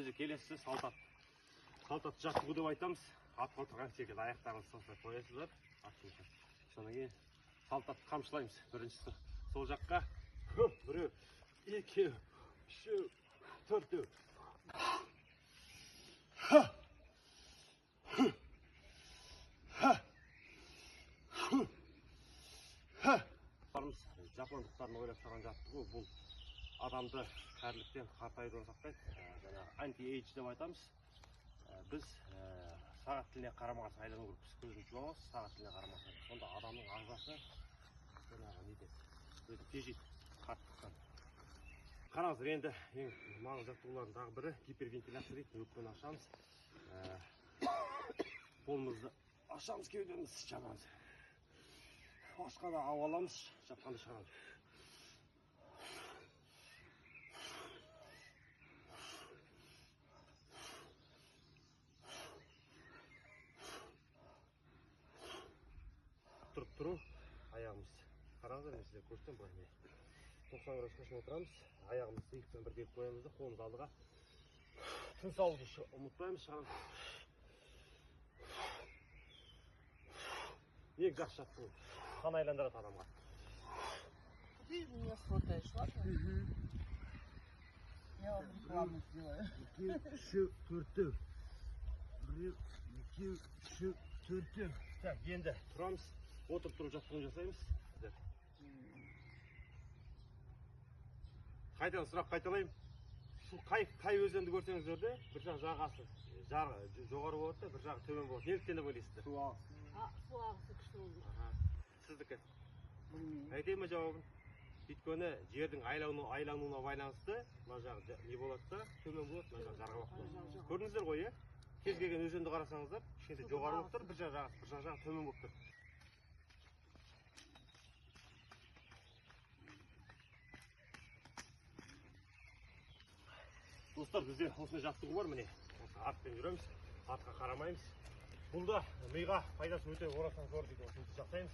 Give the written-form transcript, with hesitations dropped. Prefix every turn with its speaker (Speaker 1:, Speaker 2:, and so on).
Speaker 1: енді келесі салтат жаттығу деп айтамыз. Атқа отырған секілді аяқтарыңызды сосай қоясыздар. Содан кейін салтат қамшылаймыз. Біріншісі сол жаққа. Біреу, екі, үшеу, төртеу. Жапондықтардың ойлап тұрған жаттығу бұл адамды кәріліктен, қартаюдан сақтайды. Анти-эйдж деп айтамыз. Біз сағат тіліне қарамағаса айлану керекпіз. Көзін жұмамыз, сағат тіліне қарамағаса. Сонда адамның ағзасы тежейді қарттықтан. Қараңыздар, енді ең маңызды жаттығулардың тағы бірі гипервентиляция дейді. Өкпені ашамыз. Қолымызды ашамыз, кеудеміз жабамыз. Ашқанда ауа аламыз, жапқанда шығарамыз. Тұрып тұру, аяғымыз. Қараңыздар, мен сіздер көрсетем былай. 90 градусқа отырамыз. Аяғымызды иықпен бірге қоямыз да, қолымызды алдыға. Тыныс алуды ұмытпаймыз, шығарамыз. Ең жақсы жаттығу. Қан айландырады адамға.
Speaker 2: Ты меня сфотаешь, ладно? Я вам рекламу сделаю.
Speaker 1: Төртеу. Біреу, екеу, үшеу, төртеу. Енді тұрамыз. Отырып тұру жаттығуын жасаймыз. Қайтадан сұрақ қайталаймын. Қай өзенді көрсеңіздерде, бір жақ жағасы жоғары болады, бір жағы төмен болады. Неліктен деп ойлайсыздар?
Speaker 2: Су ағысы күшті болды.
Speaker 1: Сіздікі? Айтайын ма жауабын? Өйткені жердің айлануына байланысты, мына жағы не болады да, төмен болады, мына жағы жарғалақ болады. Көрдіңіздер ғой, е? Кез келген өзенді қарасаңыздар, кішкентай жоғары болып тұр, бір жағы төмен болып тұр. Достар, бізде осындай жаттығу бар, міне. Атпен жүреміз, атқа қарамаймыз. Бұл да миға пайдасы өте орасан зор дейді, осыны жасаймыз.